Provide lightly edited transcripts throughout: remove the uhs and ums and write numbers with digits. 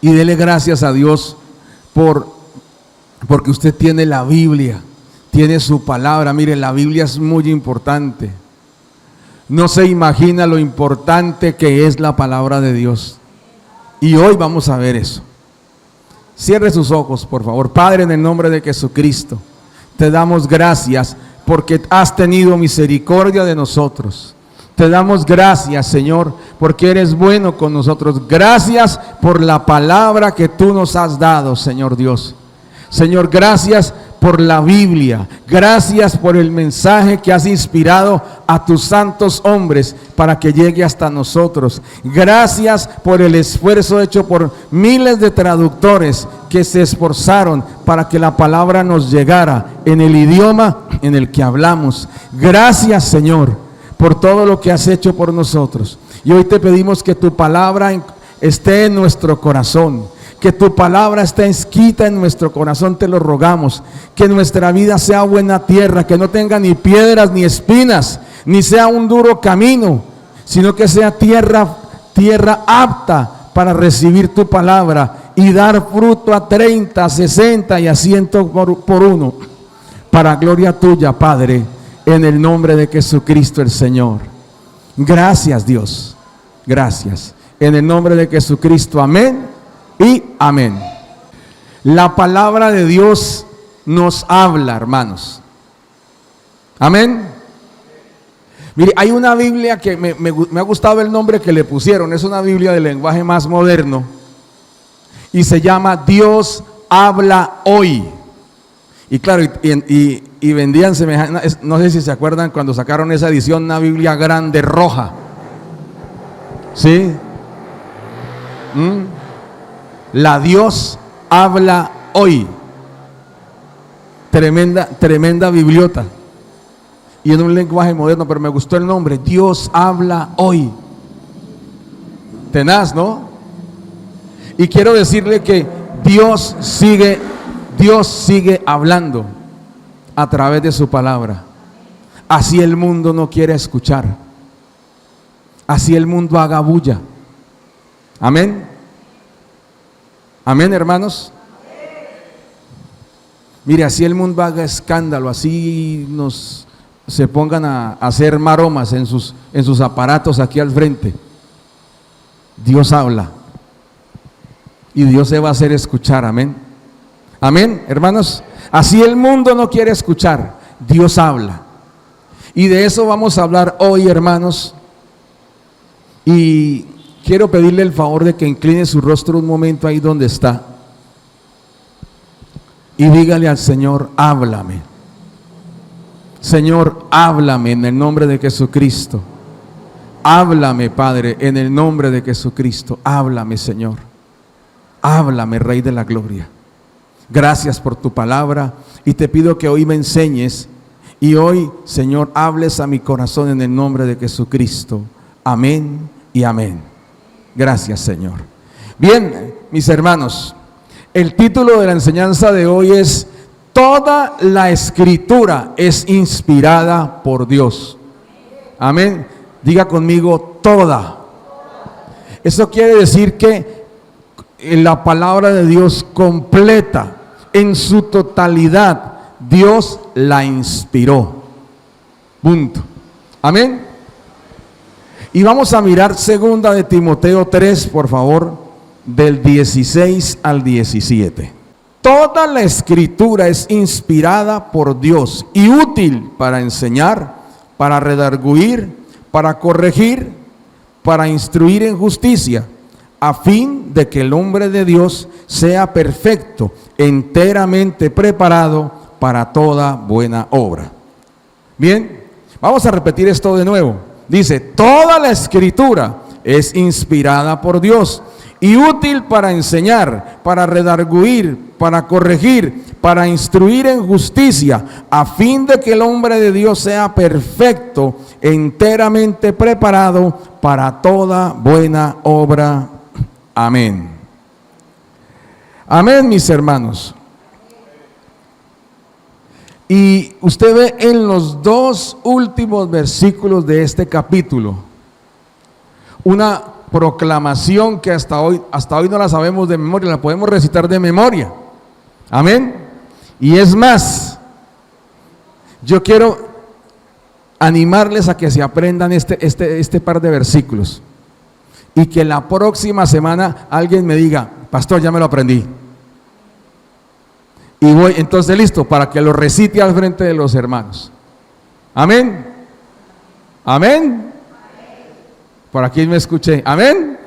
Y dele gracias a Dios porque usted tiene la Biblia, tiene su palabra. Mire, la Biblia es muy importante. No se imagina lo importante que es la palabra de Dios. Y hoy vamos a ver eso. Cierre sus ojos, por favor. Padre, en el nombre de Jesucristo, te damos gracias porque has tenido misericordia de nosotros. Te damos gracias, Señor, porque eres bueno con nosotros. Gracias por la palabra que tú nos has dado, Señor Dios. Señor, gracias por la Biblia. Gracias por el mensaje que has inspirado a tus santos hombres para que llegue hasta nosotros. Gracias por el esfuerzo hecho por miles de traductores que se esforzaron para que la palabra nos llegara en el idioma en el que hablamos. Gracias, Señor, por todo lo que has hecho por nosotros. Y hoy te pedimos que tu palabra esté en nuestro corazón, que tu palabra esté escrita en nuestro corazón, te lo rogamos. Que nuestra vida sea buena tierra, que no tenga ni piedras ni espinas, ni sea un duro camino, sino que sea tierra apta para recibir tu palabra y dar fruto a 30, 60 y a 100 por uno, para gloria tuya, Padre, en el nombre de Jesucristo el Señor. Gracias, Dios, gracias. En el nombre de Jesucristo, amén y amén. La palabra de Dios nos habla, hermanos. Amén. Mire, hay una Biblia que me ha gustado el nombre que le pusieron. Es una Biblia de lenguaje más moderno y se llama Dios habla hoy. Y claro, y vendían semejantes. No sé si se acuerdan cuando sacaron esa edición, una Biblia grande roja. ¿Sí? La Dios habla hoy. Tremenda bibliota. Y en un lenguaje moderno, pero me gustó el nombre. Dios habla hoy. Tenaz, ¿no? Y quiero decirle que Dios sigue hablando a través de su palabra. Así el mundo no quiere escuchar. Así el mundo haga bulla. Amén. Amén, hermanos. Mire, así el mundo haga escándalo, así se pongan a hacer maromas en sus aparatos aquí al frente. Dios habla y Dios se va a hacer escuchar. Amén. Amén, hermanos. Así el mundo no quiere escuchar, Dios habla. Y de eso vamos a hablar hoy, hermanos. Y quiero pedirle el favor de que incline su rostro un momento ahí donde está y dígale al Señor: háblame. Señor, háblame en el nombre de Jesucristo. Háblame, Padre, en el nombre de Jesucristo. Háblame, Señor. Háblame, Rey de la Gloria. Gracias por tu palabra y te pido que hoy me enseñes y hoy, Señor, hables a mi corazón en el nombre de Jesucristo. Amén y amén. Gracias, Señor. Bien, mis hermanos, el título de la enseñanza de hoy es: toda la Escritura es inspirada por Dios. Amén. Diga conmigo: toda. Eso quiere decir que la palabra de Dios completa, en su totalidad, Dios la inspiró. Punto. Amén. Y vamos a mirar 2 de Timoteo 3, por favor, del 16 al 17. Toda la Escritura es inspirada por Dios y útil para enseñar, para redarguir, para corregir, para instruir en justicia, a fin de que el hombre de Dios sea perfecto, enteramente preparado para toda buena obra. Bien, vamos a repetir esto de nuevo. Dice: toda la Escritura es inspirada por Dios y útil para enseñar, para redarguir, para corregir, para instruir en justicia, a fin de que el hombre de Dios sea perfecto, enteramente preparado para toda buena obra. Amén. Amén, mis hermanos. Y usted ve en los dos últimos versículos de este capítulo una proclamación que hasta hoy no la sabemos de memoria, la podemos recitar de memoria. Amén. Y es más, yo quiero animarles a que se aprendan este par de versículos y que la próxima semana alguien me diga: pastor, ya me lo aprendí. Y voy, entonces listo, para que lo recite al frente de los hermanos. Amén. Amén. Por aquí me escuché. Amén.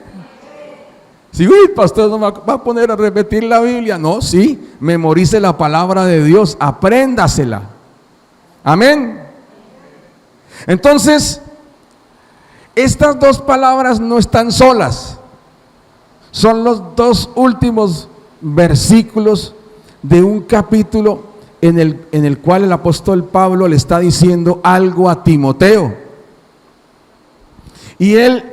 Si, uy, pastor, no me va a poner a repetir la Biblia. No, sí, memorice la palabra de Dios, apréndasela. Amén. Entonces, estas dos palabras no están solas. Son los dos últimos versículos de un capítulo en el cual el apóstol Pablo le está diciendo algo a Timoteo. Y él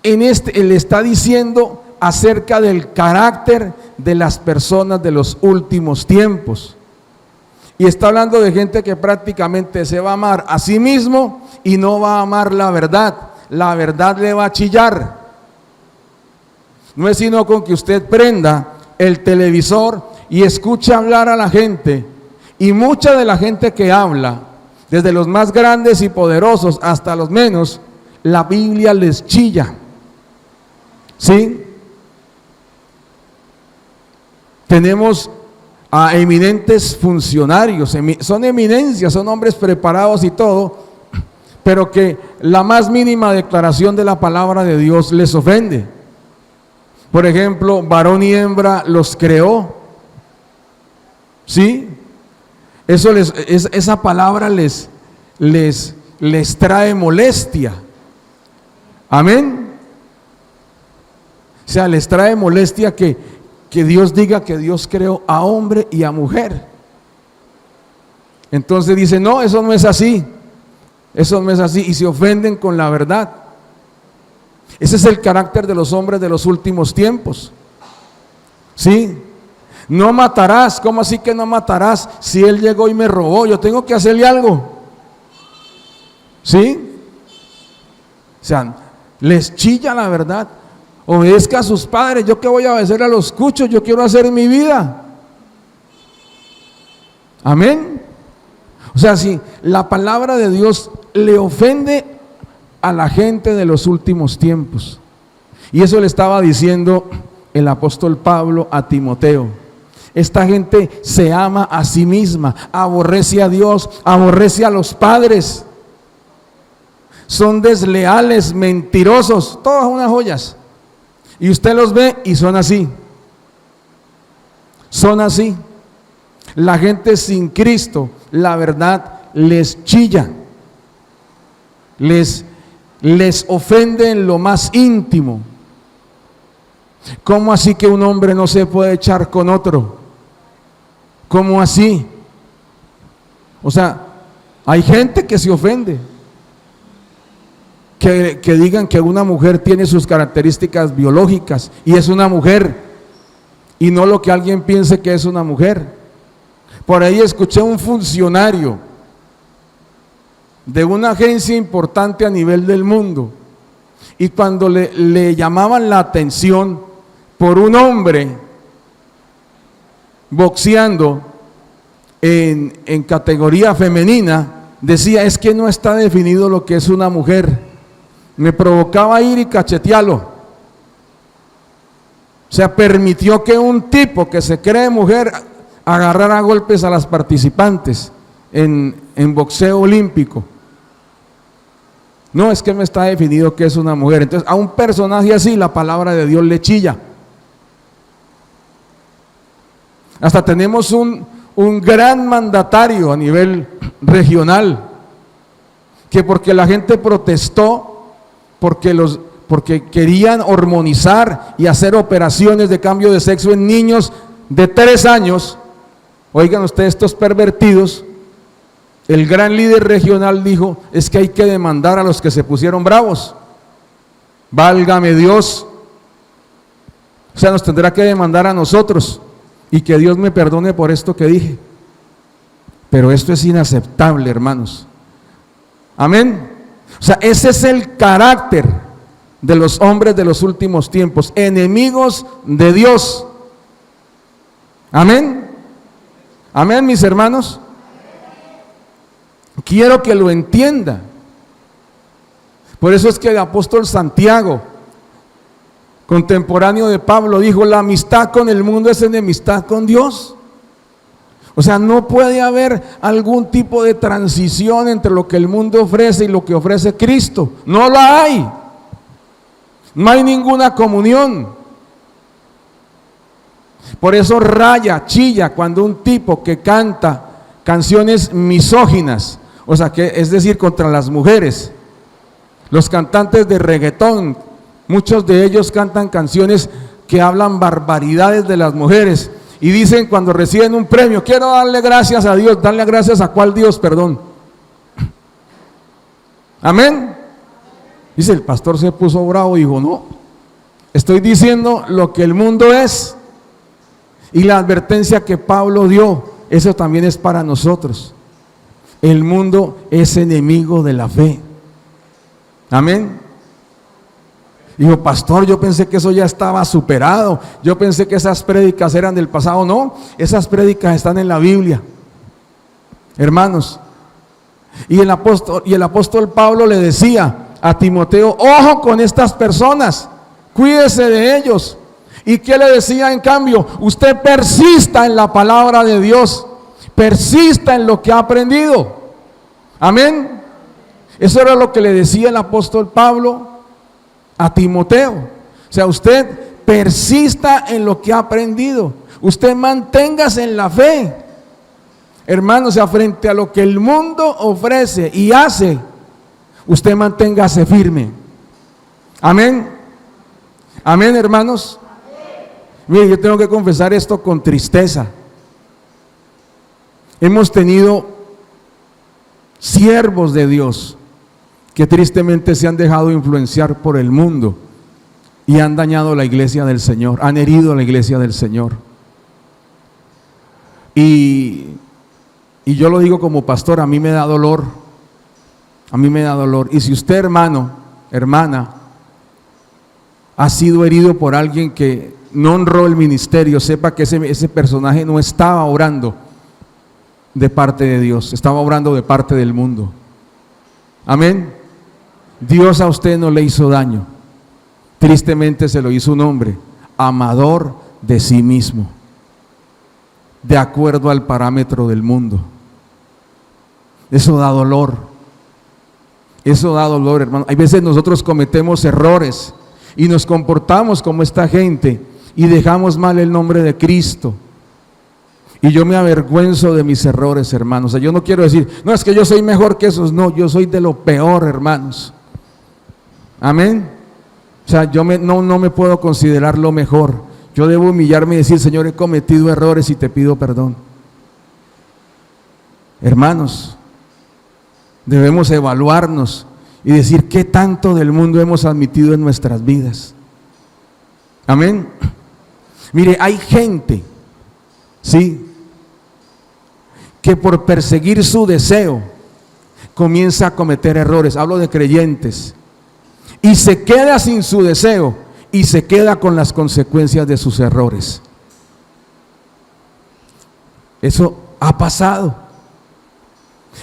le está diciendo acerca del carácter de las personas de los últimos tiempos. Y está hablando de gente que prácticamente se va a amar a sí mismo y no va a amar la verdad. La verdad le va a chillar. No es sino con que usted prenda el televisor y escuche hablar a la gente. Y mucha de la gente que habla, desde los más grandes y poderosos hasta los menos, la Biblia les chilla. ¿Sí? Tenemos a eminentes funcionarios, son eminencias, son hombres preparados y todo, pero que la más mínima declaración de la palabra de Dios les ofende. Por ejemplo, varón y hembra los creó. ¿Sí? Esa palabra les trae molestia. Amén. O sea, les trae molestia que Dios diga que Dios creó a hombre y a mujer. Entonces dice: no, eso no es así. Eso no es así. Y se ofenden con la verdad. Ese es el carácter de los hombres de los últimos tiempos. ¿Sí? No matarás. ¿Cómo así que no matarás? Si él llegó y me robó, yo tengo que hacerle algo. ¿Sí? O sea, les chilla la verdad. Obedezca a sus padres. Yo que voy a obedecer a los cuchos, yo quiero hacer en mi vida. Amén. O sea, si la palabra de Dios le ofende a la gente de los últimos tiempos. Y eso le estaba diciendo el apóstol Pablo a Timoteo. Esta gente se ama a sí misma, aborrece a Dios, aborrece a los padres. Son desleales, mentirosos, todas unas joyas. Y usted los ve y son así. Son así. La gente sin Cristo, la verdad, les chilla. Les ofende en lo más íntimo. ¿Cómo así que un hombre no se puede echar con otro? ¿Cómo así? O sea, hay gente que se ofende. Que digan que una mujer tiene sus características biológicas y es una mujer, y no lo que alguien piense que es una mujer. Por ahí escuché un funcionario de una agencia importante a nivel del mundo, y cuando le llamaban la atención por un hombre boxeando en categoría femenina, decía: es que no está definido lo que es una mujer. Me provocaba ir y cachetearlo. O sea, permitió que un tipo que se cree mujer agarrara a golpes a las participantes en boxeo olímpico. No, es que no está definido que es una mujer. Entonces, a un personaje así la palabra de Dios le chilla. Hasta tenemos un gran mandatario a nivel regional, que porque la gente protestó, porque querían hormonizar y hacer operaciones de cambio de sexo en niños de 3 años, oigan ustedes, estos pervertidos, el gran líder regional dijo: es que hay que demandar a los que se pusieron bravos. Válgame Dios. O sea, nos tendrá que demandar a nosotros, y que Dios me perdone por esto que dije. Pero esto es inaceptable, hermanos. Amén. O sea, ese es el carácter de los hombres de los últimos tiempos, enemigos de Dios. Amén. Amén, mis hermanos. Quiero que lo entienda. Por eso es que el apóstol Santiago, contemporáneo de Pablo, dijo: la amistad con el mundo es enemistad con Dios. O sea, no puede haber algún tipo de transición entre lo que el mundo ofrece y lo que ofrece Cristo. No la hay. No hay ninguna comunión. Por eso raya, chilla cuando un tipo que canta canciones misóginas, o sea, que es decir, contra las mujeres, los cantantes de reggaetón, muchos de ellos cantan canciones que hablan barbaridades de las mujeres y dicen cuando reciben un premio: quiero darle gracias a Dios. ¿Darle gracias a cuál Dios? Perdón. Amén. Dice, el pastor se puso bravo y dijo: no, estoy diciendo lo que el mundo es. Y la advertencia que Pablo dio, eso también es para nosotros. El mundo es enemigo de la fe. Amén. Dijo: pastor, yo pensé que eso ya estaba superado. Yo pensé que esas prédicas eran del pasado. No, esas prédicas están en la Biblia, hermanos. Y el apóstol Pablo le decía a Timoteo: ojo con estas personas, cuídese de ellos. ¿Y qué le decía en cambio? Usted persista en la palabra de Dios, persista en lo que ha aprendido. Amén. Eso era lo que le decía el apóstol Pablo a Timoteo. O sea, usted persista en lo que ha aprendido, usted manténgase en la fe, hermano. O sea, frente a lo que el mundo ofrece y hace, usted manténgase firme. Amén. Amén, hermanos. Mire, yo tengo que confesar esto con tristeza. Hemos tenido siervos de Dios que tristemente se han dejado influenciar por el mundo y han dañado la iglesia del Señor, han herido a la iglesia del Señor. Y yo lo digo como pastor, a mí me da dolor, a mí me da dolor. Y si usted, hermano, hermana, ha sido herido por alguien que no honró el ministerio, sepa que ese personaje no estaba orando de parte de Dios, estaba orando de parte del mundo. Amén. Dios a usted no le hizo daño, tristemente se lo hizo un hombre amador de sí mismo, de acuerdo al parámetro del mundo. Eso da dolor, hermano. Hay veces nosotros cometemos errores y nos comportamos como esta gente y dejamos mal el nombre de Cristo. Y yo me avergüenzo de mis errores, hermanos. O sea, yo no quiero decir: no, es que yo soy mejor que esos. No, yo soy de lo peor, hermanos. Amén. O sea, yo no me puedo considerar lo mejor. Yo debo humillarme y decir: Señor, he cometido errores y te pido perdón. Hermanos, debemos evaluarnos y decir qué tanto del mundo hemos admitido en nuestras vidas. Amén. Mire, hay gente, sí, que por perseguir su deseo comienza a cometer errores. Hablo de creyentes, y se queda sin su deseo y se queda con las consecuencias de sus errores. Eso ha pasado.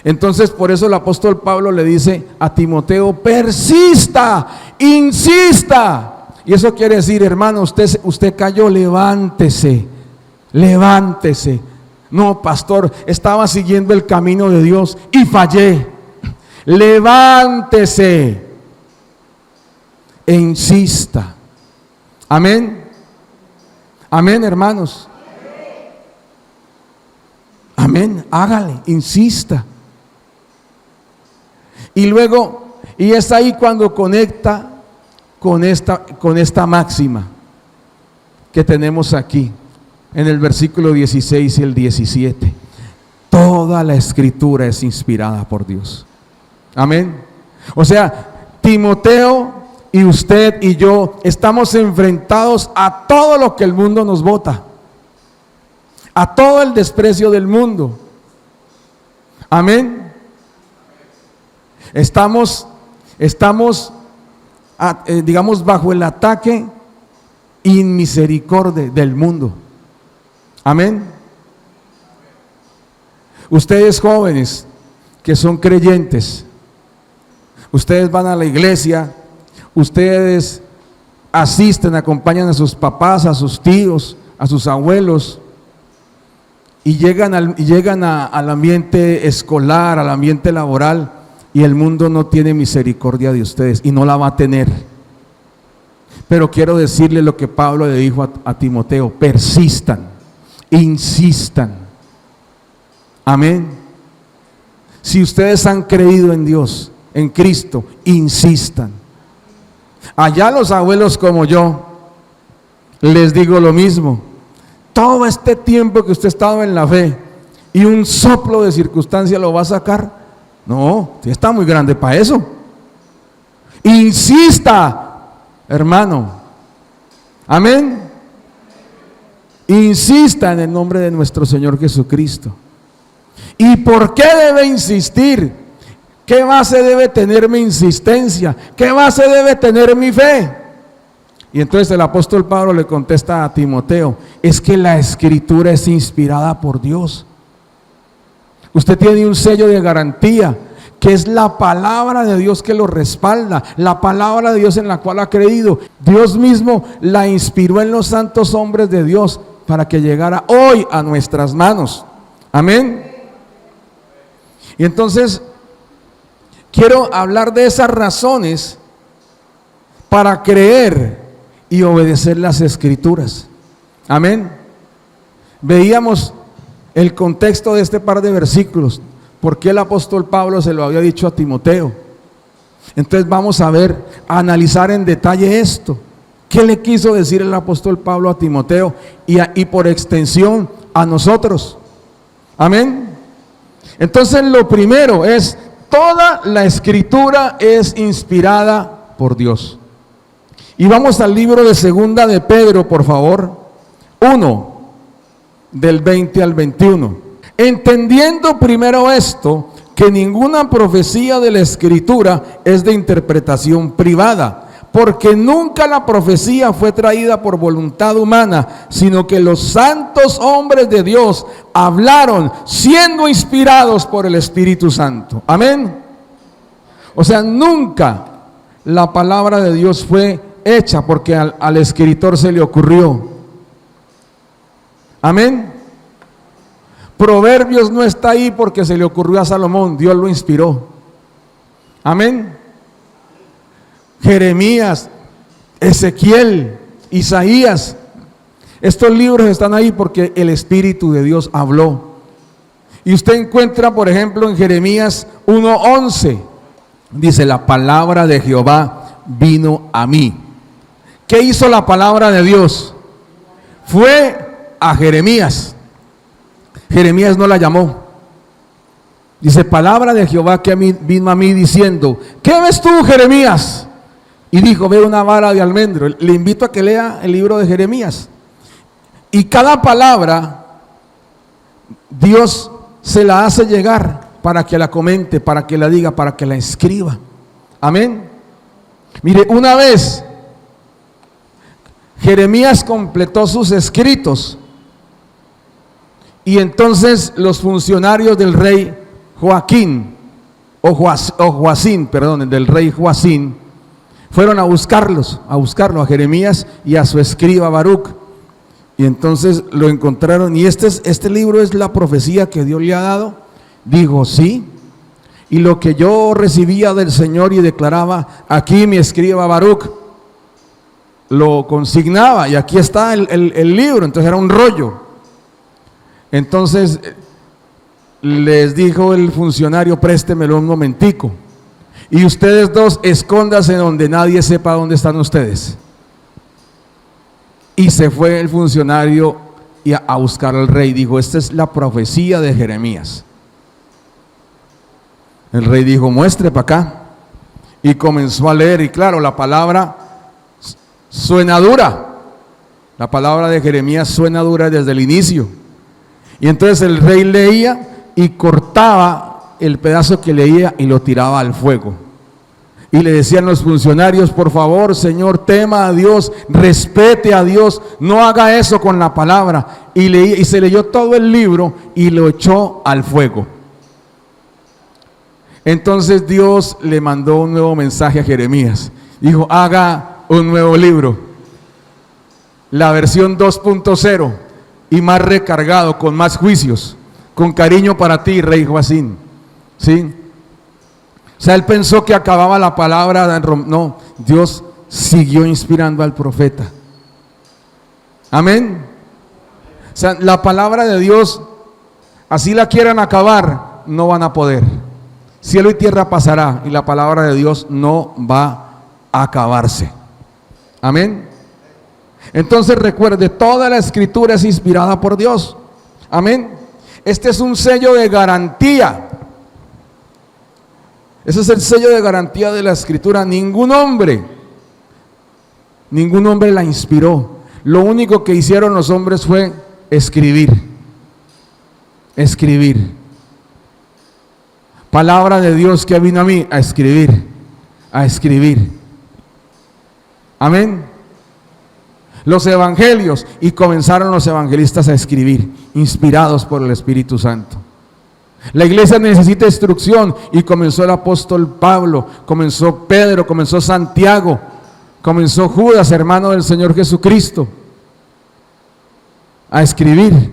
Entonces, por eso el apóstol Pablo le dice a Timoteo: persista, insista. Y eso quiere decir, hermano, usted cayó, levántese, levántese. No, pastor, estaba siguiendo el camino de Dios y fallé. Levántese e insista. Amén. Amén, hermanos. Amén. Hágale, insista. Y luego, y es ahí cuando conecta con esta máxima que tenemos aquí en el versículo 16 y el 17. Toda la escritura es inspirada por Dios. Amén. O sea, Timoteo y usted y yo estamos enfrentados a todo lo que el mundo nos bota, a todo el desprecio del mundo. Amén. Estamos Estamos, digamos, bajo el ataque inmisericordia del mundo. Amén. Ustedes jóvenes que son creyentes, ustedes van a la iglesia, ustedes asisten, acompañan a sus papás, a sus tíos, a sus abuelos, y llegan al ambiente escolar, al ambiente laboral, y el mundo no tiene misericordia de ustedes y no la va a tener. Pero quiero decirle lo que Pablo le dijo a Timoteo: persistan, insistan. Amén. Si ustedes han creído en Dios, en Cristo, insistan. Allá los abuelos como yo, les digo lo mismo. Todo este tiempo que usted ha estado en la fe y un soplo de circunstancia lo va a sacar. No, usted está muy grande para eso. Insista, hermano. Amén. Insista en el nombre de nuestro Señor Jesucristo. ¿Y por qué debe insistir? ¿Qué base debe tener mi insistencia? ¿Qué base debe tener mi fe? Y entonces el apóstol Pablo le contesta a Timoteo: es que la escritura es inspirada por Dios. Usted tiene un sello de garantía, que es la palabra de Dios que lo respalda, la palabra de Dios en la cual ha creído. Dios mismo la inspiró en los santos hombres de Dios para que llegara hoy a nuestras manos. Amén. Y entonces quiero hablar de esas razones para creer y obedecer las escrituras. Amén. Veíamos el contexto de este par de versículos, por qué el apóstol Pablo se lo había dicho a Timoteo. Entonces vamos a ver, a analizar en detalle esto. ¿Qué le quiso decir el apóstol Pablo a Timoteo y por extensión a nosotros? Amén. Entonces lo primero es: toda la escritura es inspirada por Dios. Y vamos al libro de Segunda de Pedro, por favor, 1, del 20 al 21. Entendiendo primero esto, que ninguna profecía de la escritura es de interpretación privada, porque nunca la profecía fue traída por voluntad humana, sino que los santos hombres de Dios hablaron siendo inspirados por el Espíritu Santo. Amén. O sea, nunca la palabra de Dios fue hecha porque al escritor se le ocurrió. Amén. Proverbios no está ahí porque se le ocurrió a Salomón, Dios lo inspiró. Amén. Jeremías, Ezequiel, Isaías, estos libros están ahí porque el Espíritu de Dios habló. Y usted encuentra, por ejemplo, en Jeremías 1:11, dice: la palabra de Jehová vino a mí. ¿Qué hizo la palabra de Dios? Fue a Jeremías. Jeremías no la llamó. Dice: palabra de Jehová que vino a mí diciendo: ¿qué ves tú, Jeremías? Y dijo: veo una vara de almendro. Le invito a que lea el libro de Jeremías. Y cada palabra Dios se la hace llegar para que la comente, para que la diga, para que la escriba. Amén. Mire, una vez Jeremías completó sus escritos, y entonces los funcionarios del rey Joacín, del rey Joacín, fueron a buscarlo a Jeremías y a su escriba Baruc. Y entonces lo encontraron, y este libro es la profecía que Dios le ha dado. Dijo: sí, y lo que yo recibía del Señor y declaraba, aquí mi escriba Baruc lo consignaba, y aquí está el libro. Entonces era un rollo. Entonces les dijo el funcionario: préstemelo un momentico, y ustedes dos escóndanse donde nadie sepa dónde están ustedes. Y se fue el funcionario a buscar al rey. Dijo: esta es la profecía de Jeremías. El rey dijo: muestre para acá. Y comenzó a leer, y claro, la palabra suena dura. La palabra de Jeremías suena dura desde el inicio. Y entonces el rey leía y cortaba el pedazo que leía y lo tiraba al fuego. Y le decían los funcionarios: por favor, señor, tema a Dios, respete a Dios, no haga eso con la palabra. Y se leyó todo el libro y lo echó al fuego. Entonces Dios le mandó un nuevo mensaje a Jeremías. Dijo: haga un nuevo libro, la versión 2.0, y más recargado, con más juicios, con cariño para ti, rey Joacín. ¿Sí? O sea, él pensó que acababa la palabra. No, Dios siguió inspirando al profeta. Amén. O sea, la palabra de Dios, así la quieran acabar, no van a poder. Cielo y tierra pasará y la palabra de Dios no va a acabarse. Amén. Entonces recuerde, toda la escritura es inspirada por Dios. Amén. Este es un sello de garantía. Ese es el sello de garantía de la escritura. Ningún hombre la inspiró. Lo único que hicieron los hombres fue escribir. Escribir. Palabra de Dios que vino a mí a escribir. A escribir. Amén. Los evangelios, y comenzaron los evangelistas a escribir, inspirados por el Espíritu Santo. La iglesia necesita instrucción, y comenzó el apóstol Pablo, comenzó Pedro, comenzó Santiago, comenzó Judas, hermano del Señor Jesucristo, a escribir.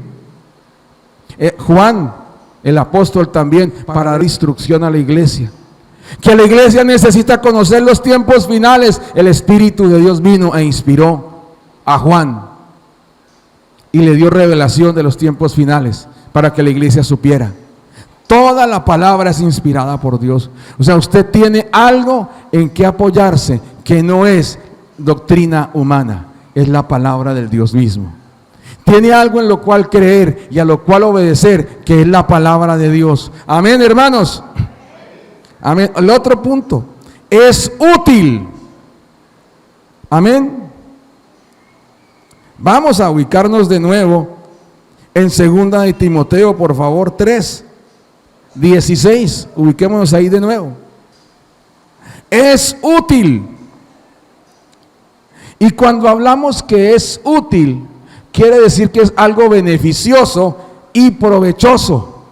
Juan, el apóstol, también, para dar instrucción a la iglesia. Que la iglesia necesita conocer los tiempos finales. El Espíritu de Dios vino e inspiró a Juan y le dio revelación de los tiempos finales para que la iglesia supiera. Toda la palabra es inspirada por Dios. O sea, usted tiene algo en que apoyarse que no es doctrina humana, es la palabra del Dios mismo. Tiene algo en lo cual creer y a lo cual obedecer, que es la palabra de Dios. Amén, hermanos. Amén. El otro punto, es útil. Amén. Vamos a ubicarnos de nuevo en 2 de Timoteo, por favor, 3:16. Ubiquémonos ahí de nuevo. Es útil. Y cuando hablamos que es útil, quiere decir que es algo beneficioso y provechoso.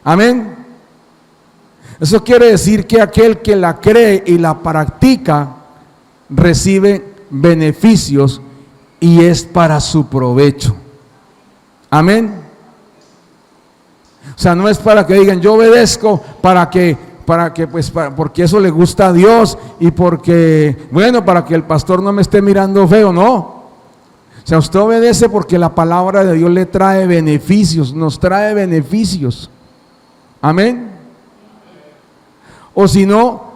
Amén. Eso quiere decir que aquel que la cree y la practica recibe beneficios y es para su provecho. Amén. O sea, no es para que digan yo obedezco porque eso le gusta a Dios y porque, bueno, para que el pastor no me esté mirando feo, no. O sea, usted obedece porque la palabra de Dios le trae beneficios, nos trae beneficios. Amén. O si no,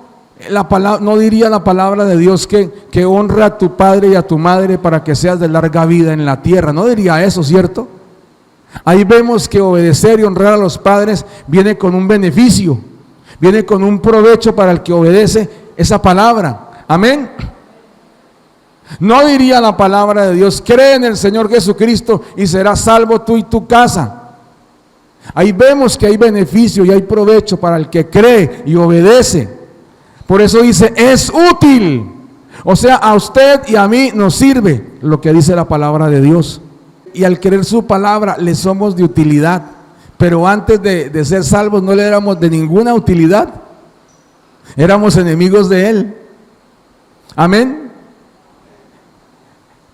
no diría la palabra de Dios que honra a tu padre y a tu madre para que seas de larga vida en la tierra. No diría eso, ¿cierto? Ahí vemos que obedecer y honrar a los padres viene con un beneficio, viene con un provecho para el que obedece esa palabra. Amén. No diría la palabra de Dios, cree en el Señor Jesucristo y serás salvo tú y tu casa. Ahí vemos que hay beneficio y hay provecho para el que cree y obedece. Por eso dice, es útil. O sea, a usted y a mí nos sirve lo que dice la palabra de Dios. Y al creer su palabra le somos de utilidad. Pero antes de ser salvos no le éramos de ninguna utilidad. Éramos enemigos de Él. Amén.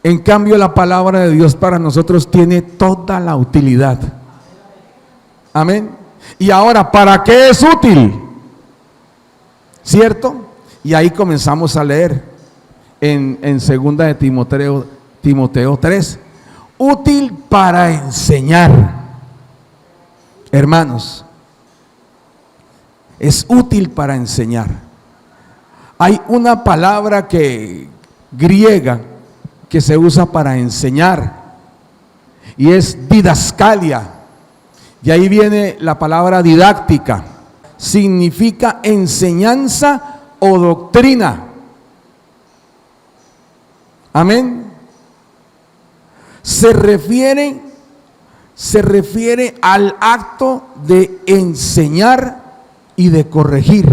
En cambio, la palabra de Dios para nosotros tiene toda la utilidad. Amén. Y ahora, ¿para qué es útil? ¿Cierto? Y ahí comenzamos a leer en 2 de Timoteo 3. Útil para enseñar. Hermanos, es útil para enseñar. Hay una palabra griega que se usa para enseñar y es didascalia. Y ahí viene la palabra didáctica. Significa enseñanza o doctrina. Amén. Se refiere al acto de enseñar y de corregir.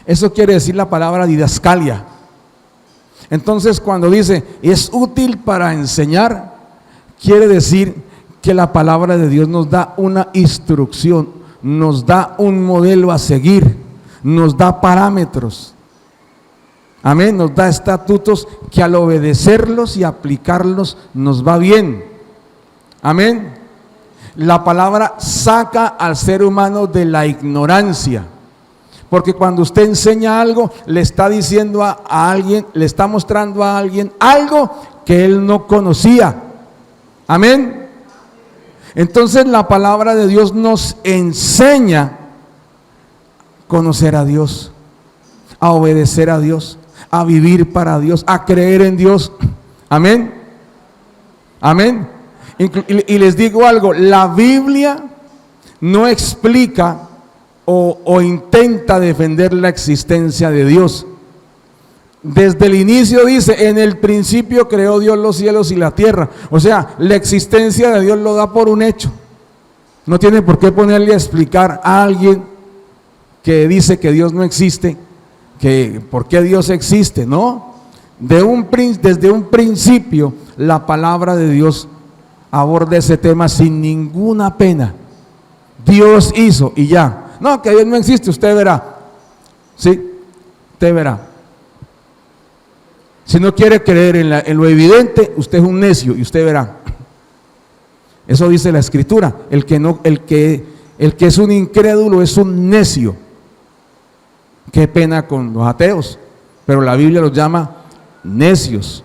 Eso quiere decir la palabra didascalia. Entonces, cuando dice es útil para enseñar, quiere decir que la palabra de Dios nos da una instrucción, nos da un modelo a seguir, nos da parámetros. Amén, nos da estatutos que al obedecerlos y aplicarlos nos va bien. Amén. La palabra saca al ser humano de la ignorancia. Porque cuando usted enseña algo, le está diciendo a alguien, le está mostrando a alguien algo que él no conocía. Amén. Entonces la palabra de Dios nos enseña a conocer a Dios, a obedecer a Dios, a vivir para Dios, a creer en Dios. Amén. Amén. Y les digo algo, la Biblia no explica o intenta defender la existencia de Dios. Desde el inicio dice, en el principio creó Dios los cielos y la tierra. O sea, la existencia de Dios lo da por un hecho. No tiene por qué ponerle a explicar a alguien que dice que Dios no existe, que por qué Dios existe, ¿no? Desde un principio la palabra de Dios aborda ese tema sin ninguna pena. Dios hizo y ya. No, que Dios no existe, usted verá. Sí, usted verá. Si no quiere creer en lo evidente, usted es un necio y usted verá. Eso dice la Escritura. El que es un incrédulo es un necio. Qué pena con los ateos, pero la Biblia los llama necios.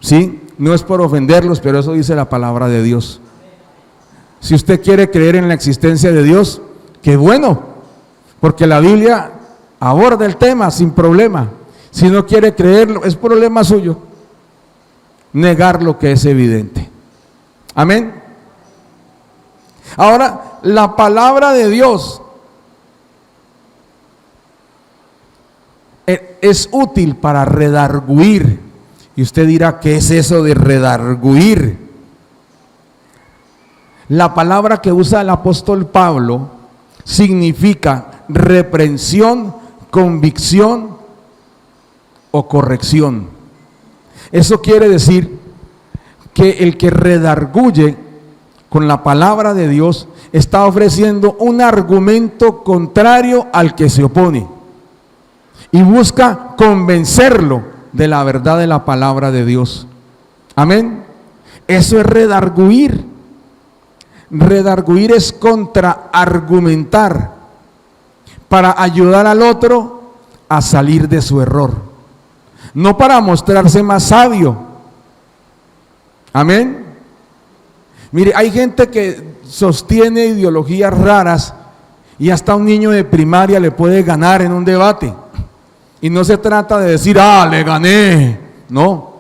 ¿Sí? No es por ofenderlos, pero eso dice la palabra de Dios. Si usted quiere creer en la existencia de Dios, qué bueno, porque la Biblia aborda el tema sin problema. Si no quiere creerlo, es problema suyo negar lo que es evidente. Amén. Ahora, la palabra de Dios es útil para redarguir. Y usted dirá, ¿qué es eso de redarguir? La palabra que usa el apóstol Pablo significa reprensión, convicción o corrección. Eso quiere decir que el que redarguye con la palabra de Dios está ofreciendo un argumento contrario al que se opone y busca convencerlo de la verdad de la palabra de Dios. Amén. Eso es redarguir. Redarguir es contraargumentar para ayudar al otro a salir de su error, no para mostrarse más sabio. Amén. Mire, hay gente que sostiene ideologías raras y hasta un niño de primaria le puede ganar en un debate. Y no se trata de decir, le gané. No,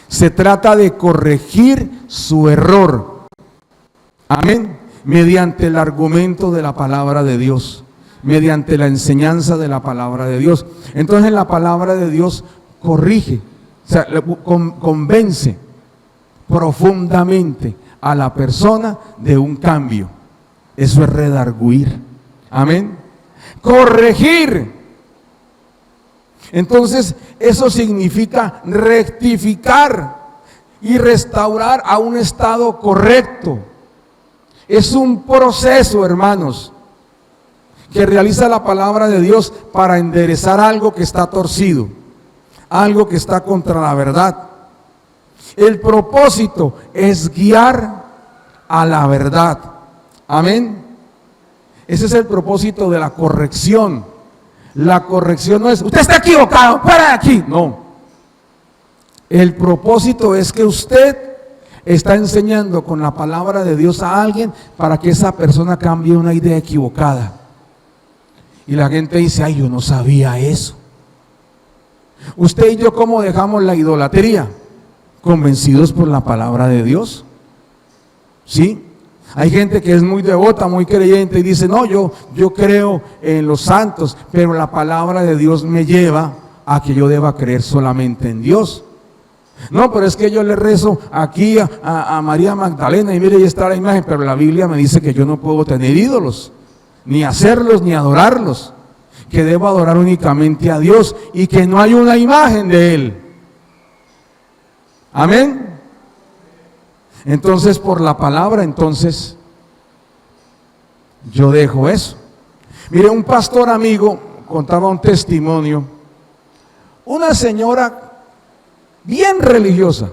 se trata de corregir su error. Amén. Mediante el argumento de la palabra de Dios, mediante la enseñanza de la palabra de Dios. Entonces la palabra de Dios corrige, o sea, convence profundamente a la persona de un cambio. Eso es redarguir. Amén. Corregir. Entonces, eso significa rectificar y restaurar a un estado correcto. Es un proceso, hermanos, que realiza la palabra de Dios para enderezar algo que está torcido, algo que está contra la verdad. El propósito es guiar a la verdad. Amén. Ese es el propósito de la corrección. La corrección no es, usted está equivocado, fuera de aquí. No. El propósito es que usted está enseñando con la palabra de Dios a alguien para que esa persona cambie una idea equivocada. Y la gente dice, yo no sabía eso. Usted y yo, ¿cómo dejamos la idolatría? Convencidos por la palabra de Dios. ¿Sí? Hay gente que es muy devota, muy creyente y dice, no, yo creo en los santos, pero la palabra de Dios me lleva a que yo deba creer solamente en Dios. No, pero es que yo le rezo aquí a María Magdalena y mire, ahí está la imagen, pero la Biblia me dice que yo no puedo tener ídolos, ni hacerlos, ni adorarlos, que debo adorar únicamente a Dios y que no hay una imagen de Él. Amén. Entonces, por la palabra, entonces, yo dejo eso. Mire, un pastor amigo contaba un testimonio. Una señora bien religiosa.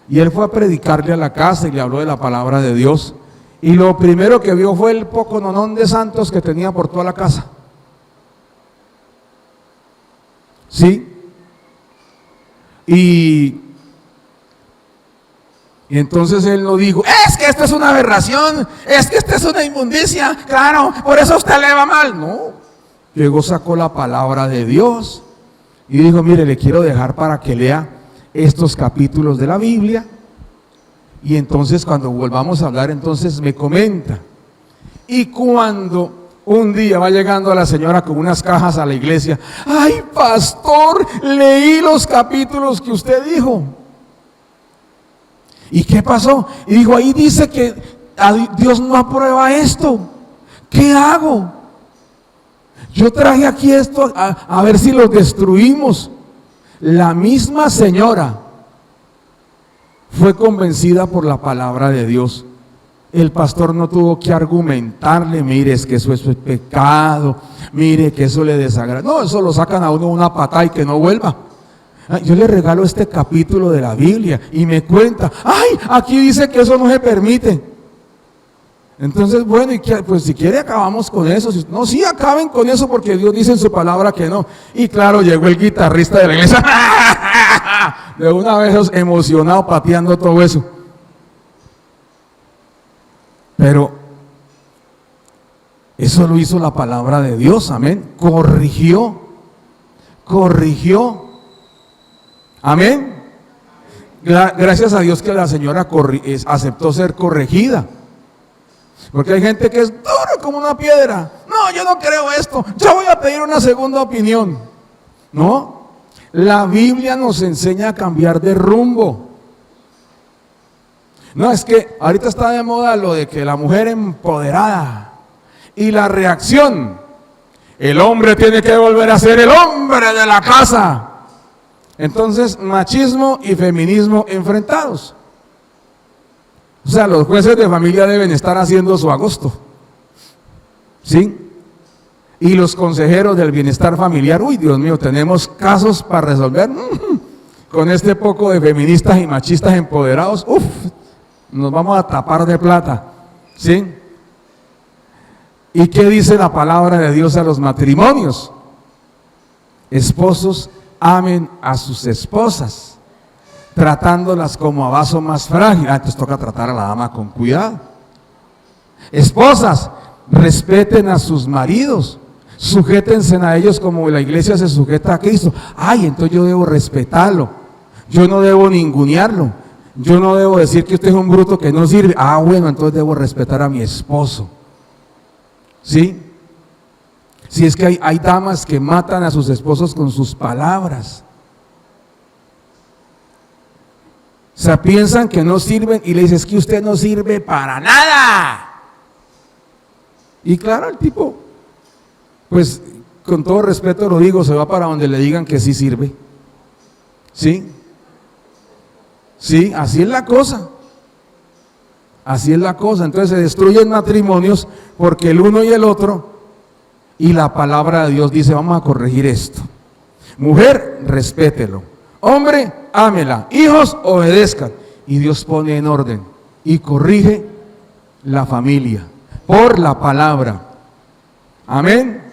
Y él fue a predicarle a la casa y le habló de la palabra de Dios. Y lo primero que vio fue el poco nonón de santos que tenía por toda la casa. ¿Sí? Y entonces él no dijo, es que esto es una aberración, es que esto es una inmundicia, claro, por eso usted le va mal. No, luego sacó la palabra de Dios y dijo, mire, le quiero dejar para que lea estos capítulos de la Biblia y entonces cuando volvamos a hablar, entonces me comenta. Y cuando un día va llegando a la señora con unas cajas a la iglesia, ay pastor, leí los capítulos que usted dijo. ¿Y qué pasó? Y dijo, ahí dice que Dios no aprueba esto. ¿Qué hago? Yo traje aquí esto a ver si los destruimos. La misma señora fue convencida por la palabra de Dios. El pastor no tuvo que argumentarle, mire, es que eso es pecado, mire que eso le desagrada. No, eso lo sacan a uno una patada y que no vuelva. Yo le regalo este capítulo de la Biblia y me cuenta, ay, aquí dice que eso no se permite. Entonces, bueno, pues si quiere acabamos con eso. No, sí, acaben con eso porque Dios dice en su palabra que no. Y claro, llegó el guitarrista de la iglesia, de una vez emocionado, pateando todo eso. Pero eso lo hizo la palabra de Dios, amén. Corrigió. Amén. Gracias a Dios que la señora aceptó ser corregida. Porque hay gente que es duro como una piedra. No, yo no creo esto. Yo voy a pedir una segunda opinión. No, la Biblia nos enseña a cambiar de rumbo. No, es que ahorita está de moda lo de que la mujer empoderada y la reacción. El hombre tiene que volver a ser el hombre de la casa. Entonces, machismo y feminismo enfrentados. O sea, los jueces de familia deben estar haciendo su agosto. ¿Sí? Y los consejeros del bienestar familiar, uy, Dios mío, tenemos casos para resolver. Con este poco de feministas y machistas empoderados, nos vamos a tapar de plata. ¿Sí? ¿Y qué dice la palabra de Dios a los matrimonios? Esposos, amen a sus esposas, tratándolas como a vaso más frágil. Entonces toca tratar a la dama con cuidado. Esposas, respeten a sus maridos, sujétense a ellos como la iglesia se sujeta a Cristo. Ay, entonces yo debo respetarlo, yo no debo ningunearlo, yo no debo decir que usted es un bruto que no sirve. Bueno, entonces debo respetar a mi esposo. ¿Sí? Si es que hay damas que matan a sus esposos con sus palabras. O sea, piensan que no sirven y le dicen, es que usted no sirve para nada. Y claro, el tipo, pues con todo respeto lo digo, se va para donde le digan que sí sirve. ¿Sí? Sí, así es la cosa. Así es la cosa. Entonces se destruyen matrimonios porque el uno y el otro, y la palabra de Dios dice, vamos a corregir esto. Mujer, respételo. Hombre, ámela. Hijos, obedezcan. Y Dios pone en orden y corrige la familia por la palabra. Amén.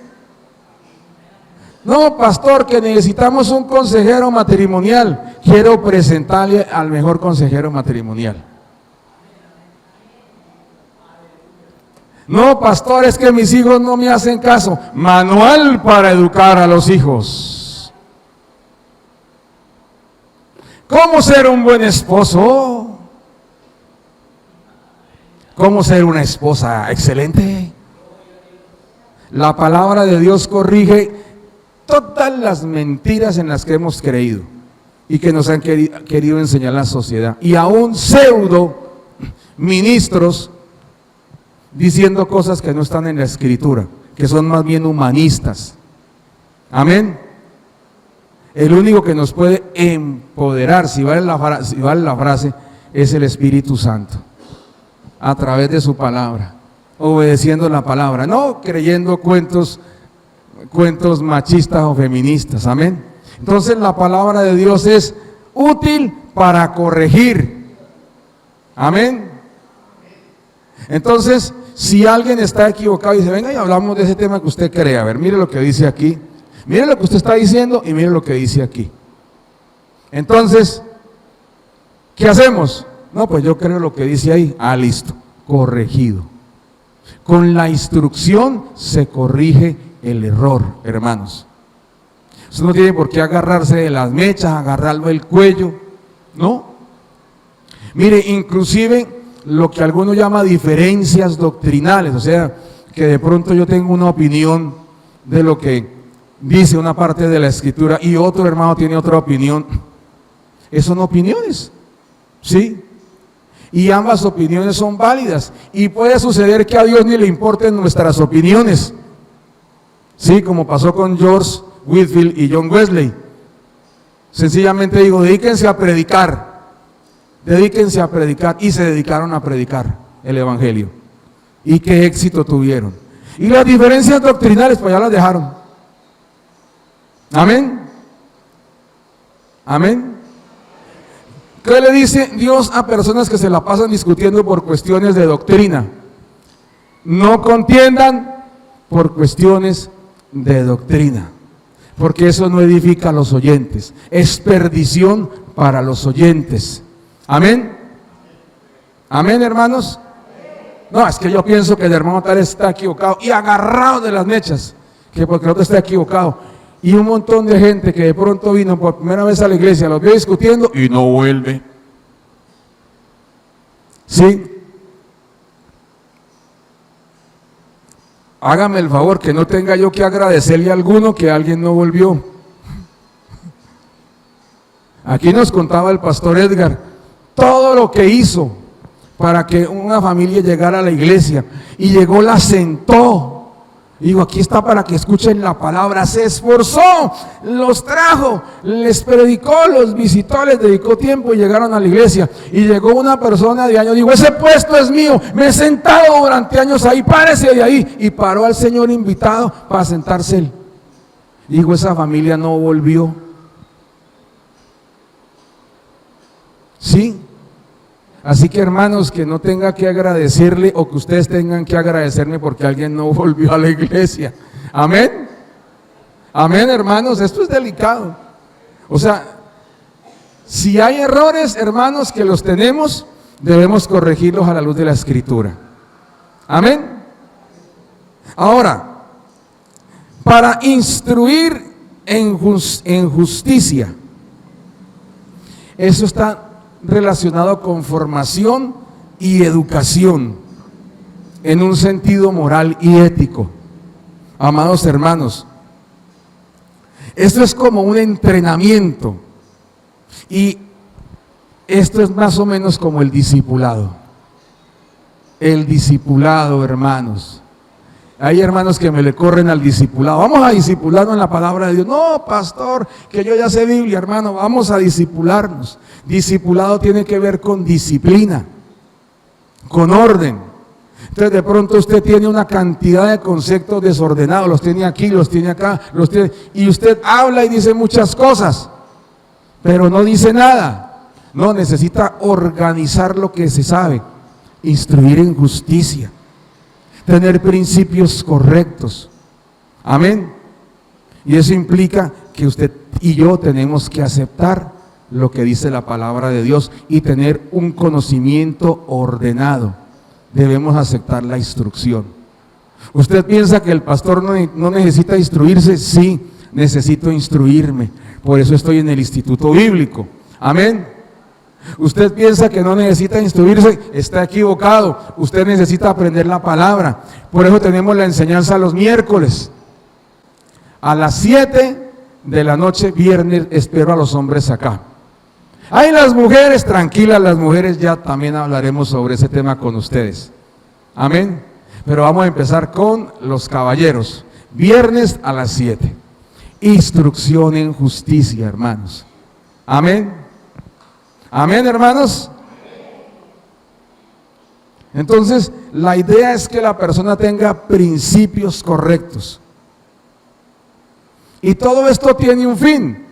No, pastor, que necesitamos un consejero matrimonial. Quiero presentarle al mejor consejero matrimonial. No, pastor, es que mis hijos no me hacen caso. Manual para educar a los hijos. ¿Cómo ser un buen esposo? ¿Cómo ser una esposa excelente? La palabra de Dios corrige todas las mentiras en las que hemos creído y que nos han querido enseñar la sociedad. Y aún pseudo ministros diciendo cosas que no están en la escritura, que son más bien humanistas. Amén. El único que nos puede empoderar, si vale la frase, es el Espíritu Santo, a través de su palabra, obedeciendo la palabra, no creyendo cuentos machistas o feministas. Amén. Entonces la palabra de Dios es útil para corregir. Amén. Entonces, si alguien está equivocado y dice, venga y hablamos de ese tema que usted cree, a ver, mire lo que dice aquí, mire lo que usted está diciendo y mire lo que dice aquí. Entonces, ¿qué hacemos? No, pues yo creo lo que dice ahí. Ah, listo, corregido. Con la instrucción se corrige el error, hermanos. Usted no tiene por qué agarrarse de las mechas, agarrarlo del cuello, ¿no? Mire, inclusive lo que algunos llaman diferencias doctrinales, o sea, que de pronto yo tengo una opinión de lo que dice una parte de la Escritura y otro hermano tiene otra opinión. Esas son opiniones, ¿sí? Y ambas opiniones son válidas. Y puede suceder que a Dios ni le importen nuestras opiniones, ¿sí? Como pasó con George Whitefield y John Wesley. Sencillamente digo, dedíquense a predicar, y se dedicaron a predicar el Evangelio. Y qué éxito tuvieron. Y las diferencias doctrinales, pues ya las dejaron. Amén. Amén. ¿Qué le dice Dios a personas que se la pasan discutiendo por cuestiones de doctrina? No contiendan por cuestiones de doctrina, porque eso no edifica a los oyentes, es perdición para los oyentes. Amén. Amén, hermanos. No, es que yo pienso que el hermano tal está equivocado y agarrado de las mechas, que porque el otro está equivocado. Y un montón de gente que de pronto vino por primera vez a la iglesia, los vio discutiendo y no vuelve. ¿Sí? Hágame el favor que no tenga yo que agradecerle a alguno que alguien no volvió. Aquí nos contaba el pastor Edgar todo lo que hizo para que una familia llegara a la iglesia, y llegó, la sentó. Digo, aquí está para que escuchen la palabra. Se esforzó, los trajo, les predicó, los visitó, les dedicó tiempo y llegaron a la iglesia. Y llegó una persona de años, digo, ese puesto es mío, me he sentado durante años ahí, párese de ahí. Y paró al señor invitado para sentarse él. Digo, esa familia no volvió. Sí. Así que, hermanos, que no tenga que agradecerle o que ustedes tengan que agradecerme porque alguien no volvió a la iglesia. Amén. Amén, hermanos, esto es delicado. O sea, si hay errores, hermanos, que los tenemos, debemos corregirlos a la luz de la Escritura. Amén. Ahora, para instruir en justicia, eso está relacionado con formación y educación en un sentido moral y ético. Amados hermanos, esto es como un entrenamiento, y esto es más o menos como el discipulado. El discipulado, hermanos. Hay hermanos que me le corren al discipulado. Vamos a discipularnos en la palabra de Dios. No, pastor, que yo ya sé Biblia, hermano. Vamos a discipularnos. Discipulado tiene que ver con disciplina, con orden. Entonces de pronto usted tiene una cantidad de conceptos desordenados. Los tiene aquí, los tiene acá, los tiene, y usted habla y dice muchas cosas, pero no dice nada. No, necesita organizar lo que se sabe, instruir en justicia, tener principios correctos. Amén. Y eso implica que usted y yo tenemos que aceptar lo que dice la palabra de Dios y tener un conocimiento ordenado. Debemos aceptar la instrucción. ¿Usted piensa que el pastor no necesita instruirse? Sí, necesito instruirme. Por eso estoy en el Instituto Bíblico. Amén. Usted piensa que no necesita instruirse, está equivocado. Usted necesita aprender la palabra. Por eso tenemos la enseñanza los miércoles a las 7 de la noche, viernes. Espero a los hombres acá. Ay, las mujeres, tranquilas, las mujeres, ya también hablaremos sobre ese tema con ustedes. Amén. Pero vamos a empezar con los caballeros, viernes a las 7. instrucción en justicia, hermanos. Amén. Amén, hermanos. Entonces, la idea es que la persona tenga principios correctos. Y todo esto tiene un fin.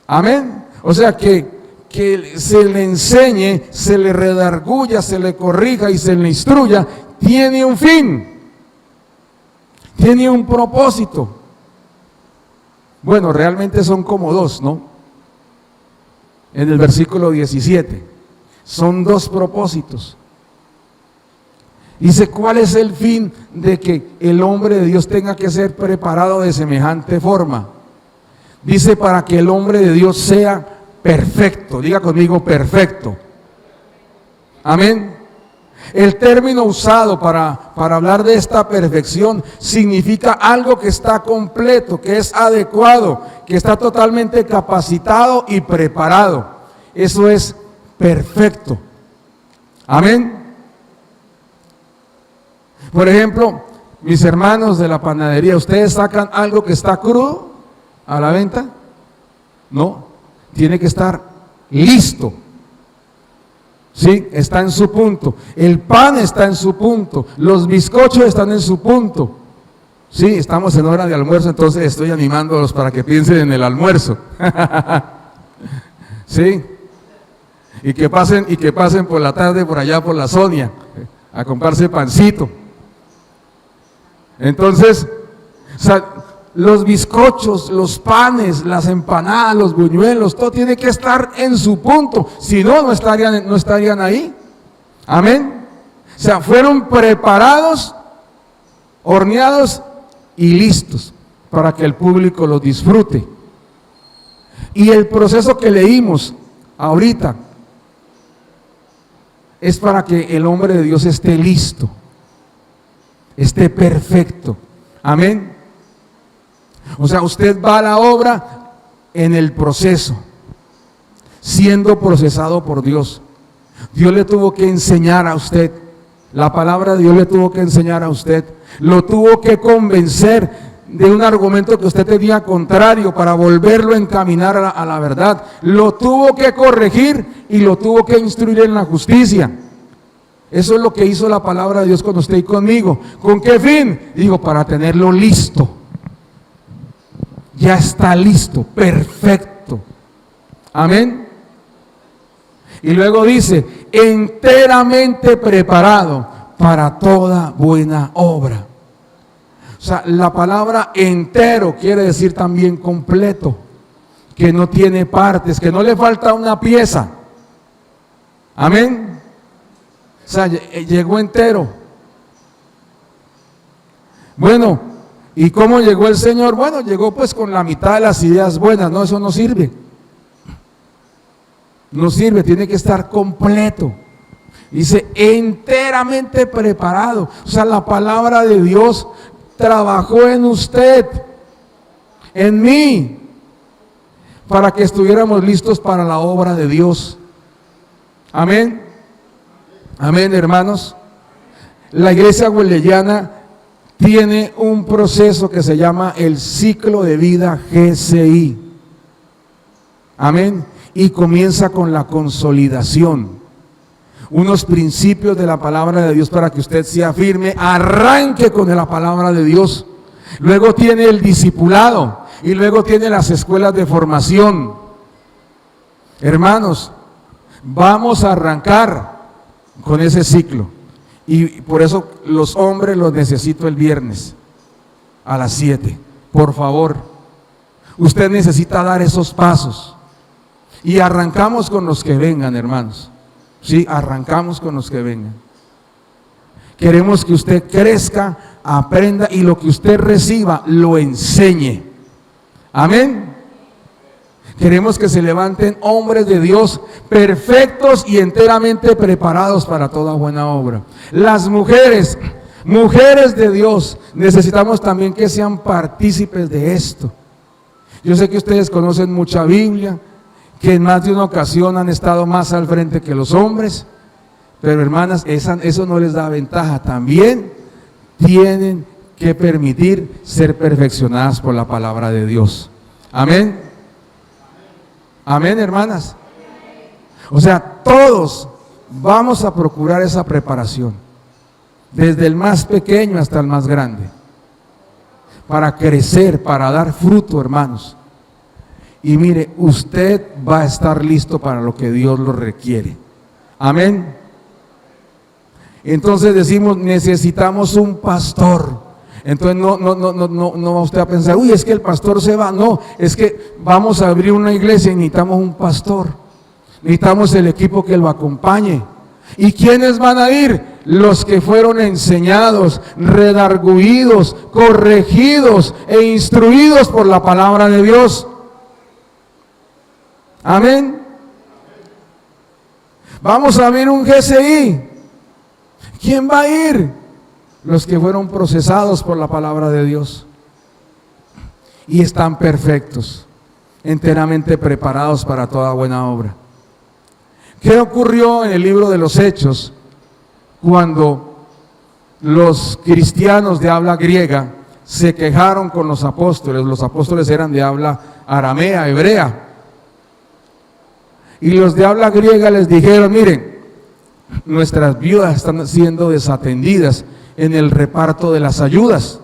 Amén. O sea que se le enseñe, se le redarguya, se le corrija y se le instruya, tiene un fin. Tiene un propósito. Bueno, realmente son como dos, ¿no? En el versículo 17. Son dos propósitos. Dice, ¿cuál es el fin de que el hombre de Dios tenga que ser preparado de semejante forma? Dice, para que el hombre de Dios sea perfecto. Diga conmigo, perfecto. Amén. El término usado para hablar de esta perfección significa algo que está completo, que es adecuado, que está totalmente capacitado y preparado. Eso es perfecto. Amén. Por ejemplo, mis hermanos de la panadería, ¿ustedes sacan algo que está crudo a la venta? No, tiene que estar listo. Sí, está en su punto. El pan está en su punto. Los bizcochos están en su punto. Sí, estamos en hora de almuerzo, entonces estoy animándolos para que piensen en el almuerzo. Sí. Y que pasen por la tarde por allá por la Sonia a comprarse pancito. Entonces, o sea, los bizcochos, los panes, las empanadas, los buñuelos, todo tiene que estar en su punto. Si no, no estarían ahí. Amén. O sea, fueron preparados, horneados y listos para que el público los disfrute. Y el proceso que leímos ahorita es para que el hombre de Dios esté listo, esté perfecto. Amén. O sea, usted va a la obra en el proceso, siendo procesado por Dios. Dios le tuvo que enseñar a usted, la palabra de Dios le tuvo que enseñar a usted, lo tuvo que convencer de un argumento que usted tenía contrario para volverlo a encaminar a la verdad, lo tuvo que corregir y lo tuvo que instruir en la justicia. Eso es lo que hizo la palabra de Dios con usted y conmigo. ¿Con qué fin? Digo, para tenerlo listo. Ya está listo, perfecto. Amén. Y luego dice, enteramente preparado para toda buena obra. O sea, la palabra entero quiere decir también completo, que no tiene partes, que no le falta una pieza. Amén. O sea, llegó entero. Bueno, ¿y cómo llegó el Señor? Bueno, llegó pues con la mitad de las ideas buenas. No, eso no sirve. No sirve, tiene que estar completo. Dice, enteramente preparado. O sea, la palabra de Dios trabajó en usted, en mí, para que estuviéramos listos para la obra de Dios. Amén. Amén, hermanos. La iglesia hueleyana tiene un proceso que se llama el ciclo de vida GCI. Amén. Y comienza con la consolidación. Unos principios de la palabra de Dios para que usted se afirme, arranque con la palabra de Dios. Luego tiene el discipulado y luego tiene las escuelas de formación. Hermanos, vamos a arrancar con ese ciclo. Y por eso los hombres los necesito el viernes a las 7. Por favor, usted necesita dar esos pasos. Y arrancamos con los que vengan, hermanos. Sí, arrancamos con los que vengan. Queremos que usted crezca, aprenda y lo que usted reciba lo enseñe. Amén. Queremos que se levanten hombres de Dios perfectos y enteramente preparados para toda buena obra. Las mujeres de Dios, necesitamos también que sean partícipes de esto. Yo sé que ustedes conocen mucha Biblia, que en más de una ocasión han estado más al frente que los hombres, pero hermanas, eso no les da ventaja. También tienen que permitir ser perfeccionadas por la palabra de Dios. Amén. Amén, hermanas. O sea, todos vamos a procurar esa preparación, desde el más pequeño hasta el más grande, para crecer, para dar fruto, hermanos. Y mire, usted va a estar listo para lo que Dios lo requiere. Amén. Entonces decimos, necesitamos un pastor. Entonces no va usted a pensar, uy, es que el pastor se va. No, es que vamos a abrir una iglesia y necesitamos un pastor. Necesitamos el equipo que lo acompañe. ¿Y quiénes van a ir? Los que fueron enseñados, redarguidos, corregidos e instruidos por la palabra de Dios. Amén. Vamos a ver un GCI. ¿Quién va a ir? Los que fueron procesados por la palabra de Dios y están perfectos, enteramente preparados para toda buena obra. ¿Qué ocurrió en el libro de los Hechos cuando los cristianos de habla griega se quejaron con los apóstoles? Los apóstoles eran de habla aramea, hebrea. Y los de habla griega les dijeron, miren, nuestras viudas están siendo desatendidas en el reparto de las ayudas.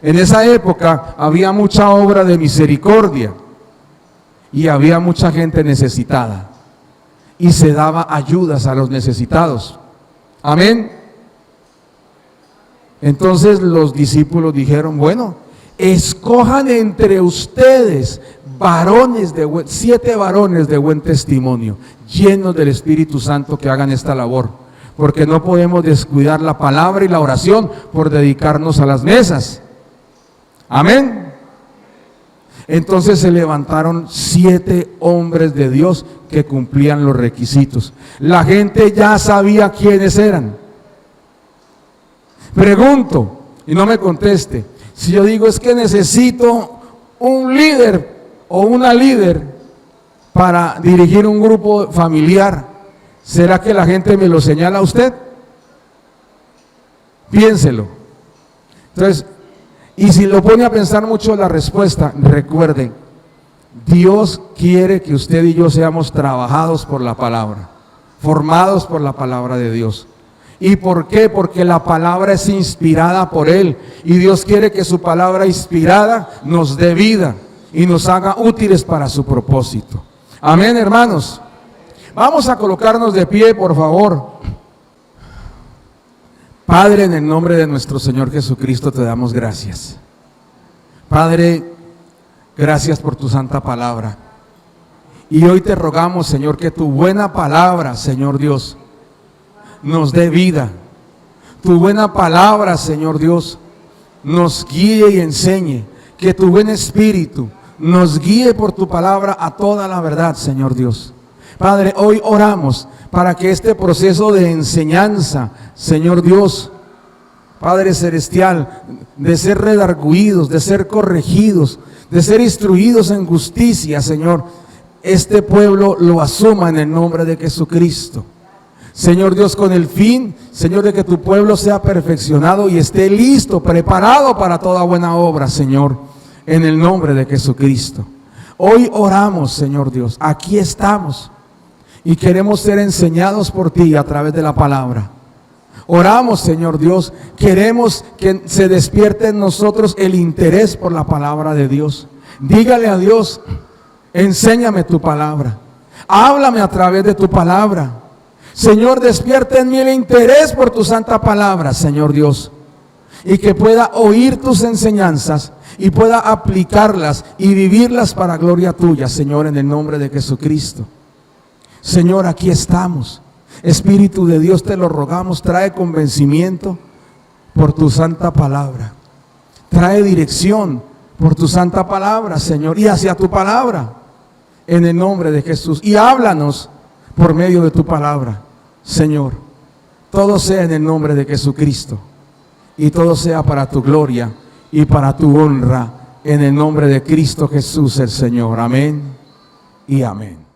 En esa época había mucha obra de misericordia y había mucha gente necesitada y se daba ayudas a los necesitados. Amén. Entonces los discípulos dijeron, bueno, escojan entre ustedes 7 varones de buen testimonio, llenos del Espíritu Santo, que hagan esta labor, porque no podemos descuidar la palabra y la oración por dedicarnos a las mesas. Amén. Entonces se levantaron 7 hombres de Dios que cumplían los requisitos. La gente ya sabía quiénes eran. Pregunto, y no me conteste, si yo digo es que necesito un líder o una líder para dirigir un grupo familiar, ¿será que la gente me lo señala a usted? Piénselo. Entonces, y si lo pone a pensar mucho la respuesta, recuerden, Dios quiere que usted y yo seamos trabajados por la palabra, formados por la palabra de Dios. ¿Y por qué? Porque la palabra es inspirada por Él, y Dios quiere que su palabra inspirada nos dé vida y nos haga útiles para su propósito. Amén, hermanos. Vamos a colocarnos de pie, por favor. Padre, en el nombre de nuestro Señor Jesucristo te damos gracias. Padre, gracias por tu santa palabra. Y hoy te rogamos, Señor, que tu buena palabra, Señor Dios, nos dé vida. Tu buena palabra, Señor Dios, nos guíe y enseñe. Que tu buen espíritu nos guíe por tu palabra a toda la verdad, Señor Dios. Padre, hoy oramos para que este proceso de enseñanza, Señor Dios, Padre celestial, de ser redarguidos, de ser corregidos, de ser instruidos en justicia, Señor, este pueblo lo asuma en el nombre de Jesucristo. Señor Dios, con el fin, Señor, de que tu pueblo sea perfeccionado y esté listo, preparado para toda buena obra, Señor, en el nombre de Jesucristo. Hoy oramos, Señor Dios, aquí estamos y queremos ser enseñados por ti a través de la palabra. Oramos, Señor Dios, queremos que se despierte en nosotros el interés por la palabra de Dios. Dígale a Dios, enséñame tu palabra, háblame a través de tu palabra. Señor, despierta en mí el interés por tu santa palabra, Señor Dios, y que pueda oír tus enseñanzas y pueda aplicarlas y vivirlas para gloria tuya, Señor, en el nombre de Jesucristo. Señor, aquí estamos. Espíritu de Dios, te lo rogamos, trae convencimiento por tu santa palabra. Trae dirección por tu santa palabra, Señor, y hacia tu palabra, en el nombre de Jesús. Y háblanos por medio de tu palabra, Señor. Todo sea en el nombre de Jesucristo, y todo sea para tu gloria y para tu honra, en el nombre de Cristo Jesús el Señor. Amén y amén.